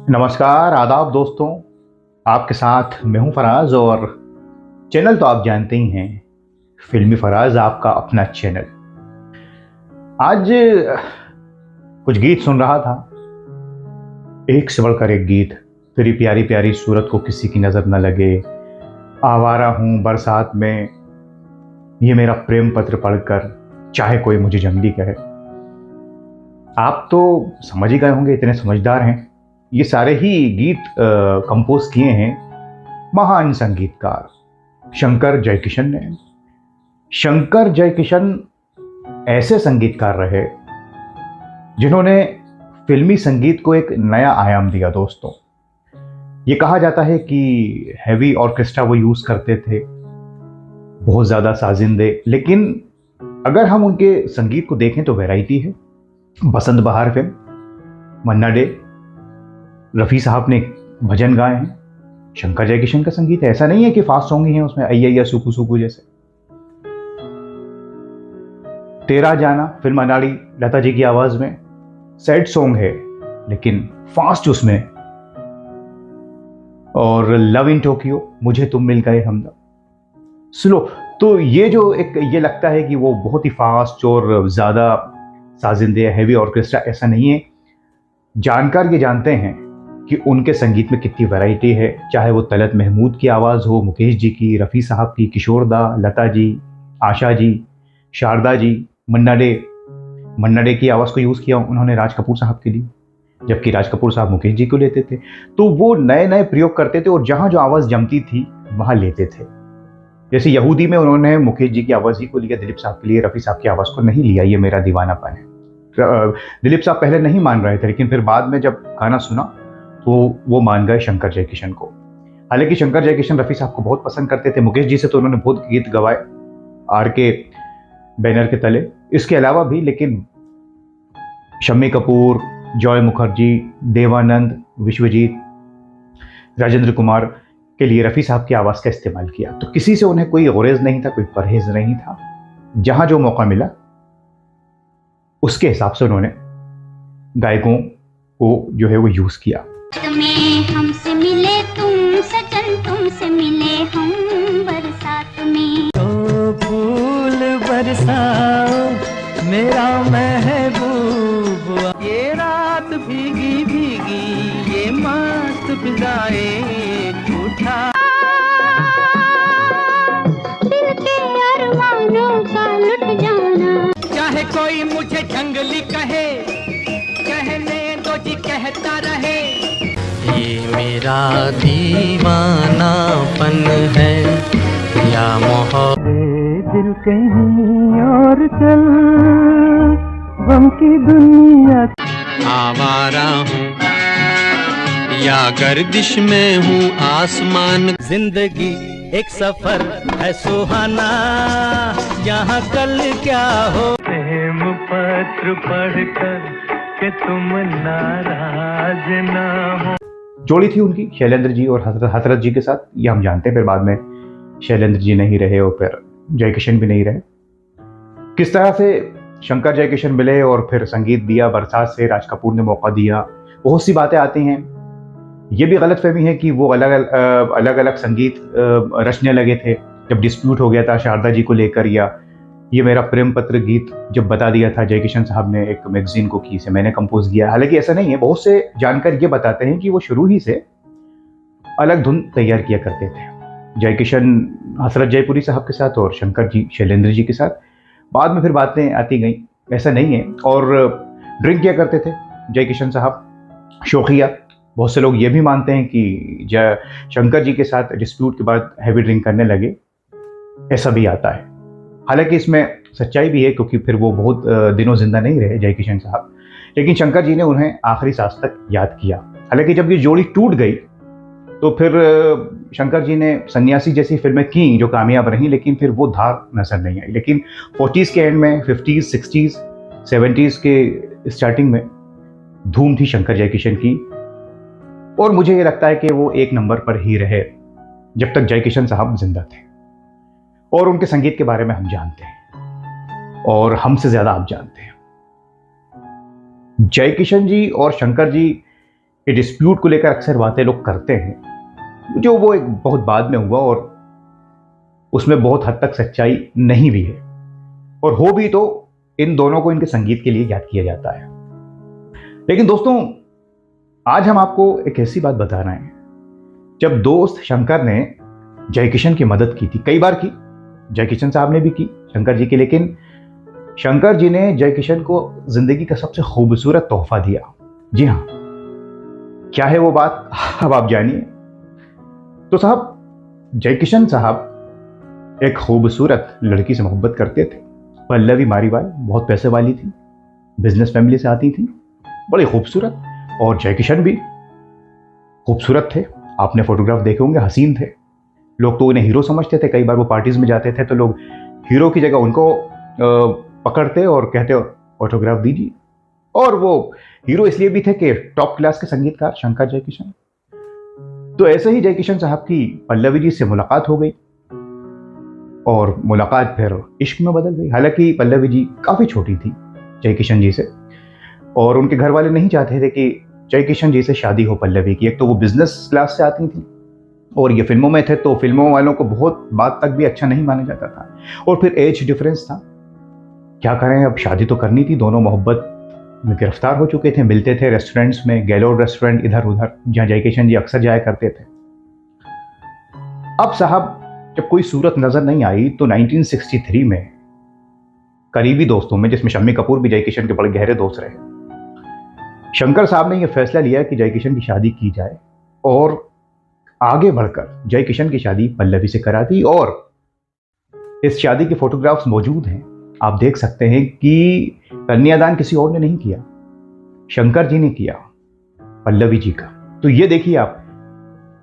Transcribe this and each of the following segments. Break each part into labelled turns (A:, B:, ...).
A: नमस्कार, आदाब दोस्तों। आपके साथ मैं हूं फराज और चैनल तो आप जानते ही हैं, फिल्मी फराज आपका अपना चैनल। आज कुछ गीत सुन रहा था, एक से बढ़कर एक गीत। तेरी प्यारी प्यारी सूरत को किसी की नज़र न लगे, आवारा हूं बरसात में, ये मेरा प्रेम पत्र पढ़कर चाहे कोई मुझे जंगली कहे। आप तो समझ ही गए होंगे, इतने समझदार हैं। ये सारे ही गीत कंपोज किए हैं महान संगीतकार शंकर जयकिशन ने। शंकर जयकिशन ऐसे संगीतकार रहे जिन्होंने फिल्मी संगीत को एक नया आयाम दिया दोस्तों। ये कहा जाता है कि हैवी ऑर्केस्ट्रा वो यूज करते थे, बहुत ज्यादा साजिंदे, लेकिन अगर हम उनके संगीत को देखें तो वैरायटी है। बसंत बहार फिल्म, मन्ना डे, रफ़ी साहब ने भजन गाए हैं। शंकर जयकिशन का संगीत ऐसा नहीं है कि फास्ट सॉन्ग ही है उसमें, अय्या सुकू सुकू जैसे। तेरा जाना फिल्म अनाड़ी, लता जी की आवाज में, सैड सॉन्ग है लेकिन फास्ट उसमें। और लव इन टोक्यो, मुझे तुम मिल गए हमदम, स्लो। तो ये जो एक ये लगता है कि वो बहुत ही फास्ट और ज्यादा साजिंदे हैवी ऑर्केस्ट्रा, ऐसा नहीं है। जानकार ये जानते हैं कि उनके संगीत में कितनी वैरायटी है, चाहे वो तलत महमूद की आवाज़ हो, मुकेश जी की, रफ़ी साहब की, किशोर दा, लता जी, आशा जी, शारदा जी, मन्ना डे की आवाज़ को यूज़ किया उन्होंने राज कपूर साहब के लिए, जबकि राज कपूर साहब मुकेश जी को लेते थे। तो वो नए नए प्रयोग करते थे और जहाँ जो आवाज़ जमती थी वहाँ लेते थे। जैसे यहूदी में उन्होंने मुकेश जी की आवाज़ ही को लिया, दिलीप साहब के लिए रफ़ी साहब की आवाज़ को नहीं लिया, ये मेरा दीवानापन है। दिलीप साहब पहले नहीं मान रहे थे, लेकिन फिर बाद में जब गाना सुना तो वो मान गए शंकर जयकिशन को। हालांकि शंकर जयकिशन रफ़ी साहब को बहुत पसंद करते थे, मुकेश जी से तो उन्होंने बहुत गीत गवाए आर के बैनर के तले, इसके अलावा भी। लेकिन शम्मी कपूर, जॉय मुखर्जी, देवानंद, विश्वजीत, राजेंद्र कुमार के लिए रफ़ी साहब की आवाज़ का इस्तेमाल किया। तो किसी से उन्हें कोई गुरेज नहीं था, कोई परहेज नहीं था। जहां जो मौका मिला उसके हिसाब से उन्होंने गायकों को जो है वो यूज किया।
B: हमसे मिले तुम सजन, तुमसे मिले हम बरसात में।
C: तो फूल बरसाओ मेरा महबूब, ये रात भीगी भीगी, ये मस्त फिजाए उठा
B: दिल के अरमानों का लुट जाना।
C: चाहे कोई मुझे जंगली कहे, कहने दो जी कहता रहे, ये मेरा दीवानापन है या मोहब्बत। दिल कहीं और चल, गम की दुनिया। आवारा हूँ या गर्दिश में हूँ आसमान, जिंदगी एक सफर है सुहाना, यहाँ कल क्या हो। प्रेम पत्र पढ़कर कि तुम नाराज ना हो।
A: जोड़ी थी उनकी शैलेंद्र जी और हसरत जी के साथ, ये हम जानते हैं। फिर बाद में शैलेंद्र जी नहीं रहे और फिर जयकिशन भी नहीं रहे। किस तरह से शंकर जयकिशन मिले और फिर संगीत दिया, बरसात से राज कपूर ने मौका दिया, बहुत सी बातें आती हैं। ये भी गलतफहमी है कि वो अलग अलग संगीत रचने लगे थे जब डिस्प्यूट हो गया था शारदा जी को लेकर, या ये मेरा प्रेम पत्र गीत जब बता दिया था जयकिशन साहब ने एक मैगजीन को कि इसे मैंने कंपोज किया। हालांकि ऐसा नहीं है, बहुत से जानकार ये बताते हैं कि वो शुरू ही से अलग धुन तैयार किया करते थे। जयकिशन हसरत जयपुरी साहब के साथ और शंकर जी शैलेंद्र जी के साथ। बाद में फिर बातें आती गई, ऐसा नहीं है। और ड्रिंक किया करते थे जयकिशन साहब, शौकिया। बहुत से लोग ये भी मानते हैं कि शंकर जी के साथ डिस्प्यूट के बाद हैवी ड्रिंक करने लगे, ऐसा भी आता है। हालांकि इसमें सच्चाई भी है, क्योंकि फिर वो बहुत दिनों जिंदा नहीं रहे जयकिशन साहब, लेकिन शंकर जी ने उन्हें आखिरी सांस तक याद किया। हालांकि जब ये जोड़ी टूट गई तो फिर शंकर जी ने सन्यासी जैसी फिल्में की जो कामयाब रहीं, लेकिन फिर वो धार नजर नहीं आई। लेकिन 40s के एंड में, 50s, 60s, 70s के स्टार्टिंग में धूम थी शंकर जयकिशन की। और मुझे ये लगता है कि वो एक नंबर पर ही रहे जब तक जयकिशन साहब जिंदा थे। और उनके संगीत के बारे में हम जानते हैं और हमसे ज़्यादा आप जानते हैं। जय किशन जी और शंकर जी के डिस्प्यूट को लेकर अक्सर बातें लोग करते हैं, जो वो एक बहुत बाद में हुआ और उसमें बहुत हद तक सच्चाई नहीं भी है, और हो भी तो इन दोनों को इनके संगीत के लिए याद किया जाता है। लेकिन दोस्तों, आज हम आपको एक ऐसी बात बता रहे हैं, जब दोस्त शंकर ने जय किशन की मदद की थी, कई बार की, जय किशन साहब ने भी की शंकर जी की, लेकिन शंकर जी ने जय किशन को जिंदगी का सबसे खूबसूरत तोहफा दिया। जी हाँ, क्या है वो बात, अब आप जानिए। तो साहब, जय किशन साहब एक खूबसूरत लड़की से मोहब्बत करते थे, पल्लवी मारीवाल। बहुत पैसे वाली थी, बिजनेस फैमिली से आती थी, बड़ी खूबसूरत। और जय किशन भी खूबसूरत थे, आपने फोटोग्राफ देखे होंगे, हसीन थे। लोग तो उन्हें हीरो समझते थे। कई बार वो पार्टीज में जाते थे तो लोग हीरो की जगह उनको पकड़ते और कहते ऑटोग्राफ दीजिए। और वो हीरो इसलिए भी थे कि टॉप क्लास के संगीतकार शंकर जय किशन। तो ऐसे ही जय किशन साहब की पल्लवी जी से मुलाकात हो गई और मुलाकात फिर इश्क में बदल गई। हालांकि पल्लवी जी काफ़ी छोटी थी जय किशन जी से, और उनके घर वाले नहीं चाहते थे कि जय किशन जी से शादी हो पल्लवी की। एक तो वो बिजनेस क्लास से आती थी और ये फिल्मों में थे, तो फिल्मों वालों को बहुत बात तक भी अच्छा नहीं माना जाता था, और फिर एज डिफरेंस था। क्या करें, अब शादी तो करनी थी। दोनों मोहब्बत में गिरफ्तार हो चुके थे, मिलते थे रेस्टोरेंट्स में, गैलोड रेस्टोरेंट इधर उधर, जहाँ जय किशन जी अक्सर जाया करते थे। अब साहब, जब कोई सूरत नजर नहीं आई तो 1963 में करीबी दोस्तों में, जिसमें शम्मी कपूर भी जय किशन के बड़े गहरे दोस्त रहे, शंकर साहब ने यह फैसला लिया कि जय किशन की शादी की जाए, और आगे बढ़कर जय किशन की शादी पल्लवी से करा दी। और इस शादी के फोटोग्राफ्स मौजूद हैं, आप देख सकते हैं कि कन्यादान किसी और ने नहीं किया, शंकर जी ने किया पल्लवी जी का। तो ये देखिए आप,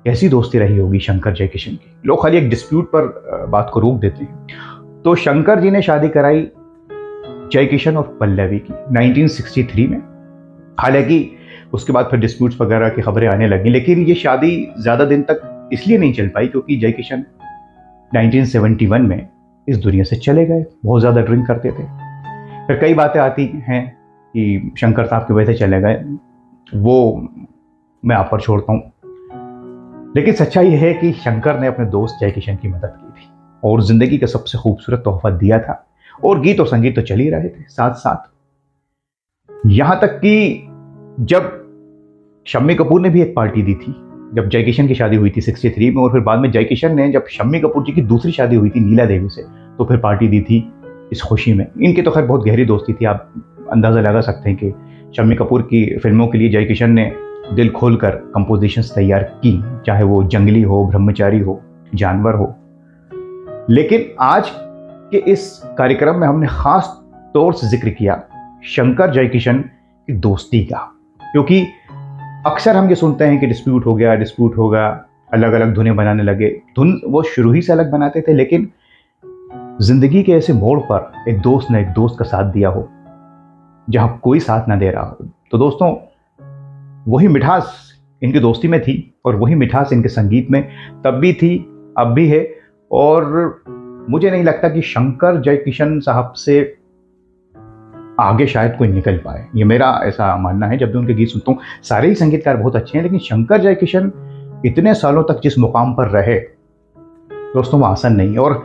A: कैसी दोस्ती रही होगी शंकर जय किशन की। लोग खाली एक डिस्प्यूट पर बात को रोक देते हैं। तो शंकर जी ने शादी कराई जय किशन और पल्लवी की 1963 में। हालांकि उसके बाद फिर डिस्प्यूट्स वगैरह की खबरें आने लगी, लेकिन ये शादी ज़्यादा दिन तक इसलिए नहीं चल पाई क्योंकि जय किशन 1971 में इस दुनिया से चले गए। बहुत ज़्यादा ड्रिंक करते थे। फिर कई बातें आती हैं कि शंकर साहब की वजह से चले गए, वो मैं आप पर छोड़ता हूँ। लेकिन सच्चाई है कि शंकर ने अपने दोस्त जय किशन की मदद की थी और ज़िंदगी का सबसे खूबसूरत तोहफा दिया था, और गीत और संगीत तो चल ही रहे थे साथ साथ। यहाँ तक कि जब शम्मी कपूर ने भी एक पार्टी दी थी, जब जय किशन की शादी हुई थी 63 में, और फिर बाद में जय किशन ने, जब शम्मी कपूर जी की दूसरी शादी हुई थी नीला देवी से, तो फिर पार्टी दी थी इस खुशी में। इनकी तो खैर बहुत गहरी दोस्ती थी, आप अंदाज़ा लगा सकते हैं कि शम्मी कपूर की फिल्मों के लिए जय किशन ने दिल खोलकर कंपोजिशंस तैयार की, चाहे वो जंगली हो, ब्रह्मचारी हो, जानवर हो। लेकिन आज के इस कार्यक्रम में हमने खास तौर से जिक्र किया शंकर जय किशन की दोस्ती का, क्योंकि अक्सर हम ये सुनते हैं कि डिस्प्यूट हो गया, अलग अलग धुनें बनाने लगे। धुन वो शुरू ही से अलग बनाते थे, लेकिन जिंदगी के ऐसे मोड़ पर एक दोस्त ने एक दोस्त का साथ दिया हो जहां कोई साथ ना दे रहा हो। तो दोस्तों, वही मिठास इनकी दोस्ती में थी और वही मिठास इनके संगीत में तब भी थी, अब भी है। और मुझे नहीं लगता कि शंकर जय किशन साहब से आगे शायद कोई निकल पाए, ये मेरा ऐसा मानना है। जब भी उनके गीत सुनता हूँ, सारे ही संगीतकार बहुत अच्छे हैं, लेकिन शंकर जय किशन इतने सालों तक जिस मुकाम पर रहे दोस्तों, वो आसान नहीं है। और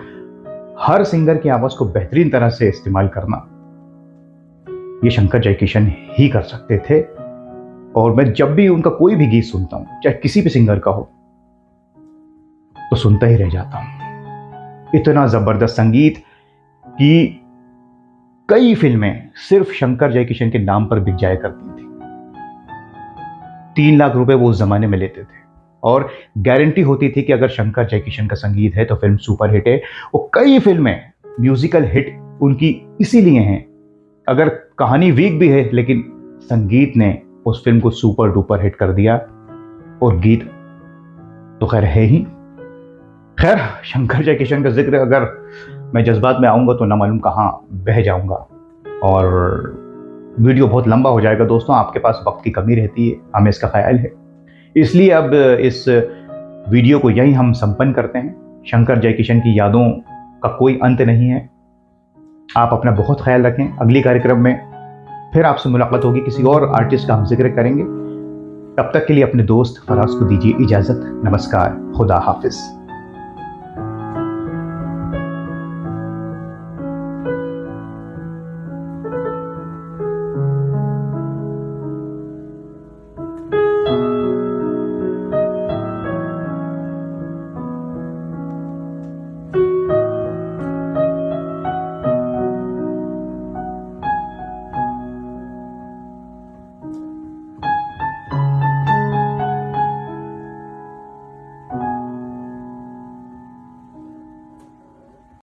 A: हर सिंगर की आवाज़ को बेहतरीन तरह से इस्तेमाल करना ये शंकर जय किशन ही कर सकते थे। और मैं जब भी उनका कोई भी गीत सुनता हूँ, चाहे किसी भी सिंगर का हो, तो सुनता ही रह जाता हूँ। इतना ज़बरदस्त संगीत कि कई फिल्में सिर्फ शंकर जय किशन के नाम पर बिक जाया करती थी। 3 लाख रुपए वो उस जमाने में लेते थे और गारंटी होती थी कि अगर शंकर जय किशन का संगीत है तो फिल्म सुपर हिट है। वो कई फिल्में म्यूजिकल हिट उनकी इसीलिए हैं, अगर कहानी वीक भी है लेकिन संगीत ने उस फिल्म को सुपर डुपर हिट कर दिया। और गीत तो खैर है ही। खैर, शंकर जय किशन का जिक्र अगर मैं जज्बात में आऊँगा तो ना मालूम कहाँ बह जाऊँगा और वीडियो बहुत लंबा हो जाएगा। दोस्तों, आपके पास वक्त की कमी रहती है, हमें इसका ख्याल है, इसलिए अब इस वीडियो को यहीं हम संपन्न करते हैं। शंकर जय किशन की यादों का कोई अंत नहीं है। आप अपना बहुत ख्याल रखें। अगली कार्यक्रम में फिर आपसे मुलाकात होगी, किसी और आर्टिस्ट का हम जिक्र करेंगे। तब तक के लिए अपने दोस्त फराज को दीजिए इजाज़त। नमस्कार, खुदा हाफिज़।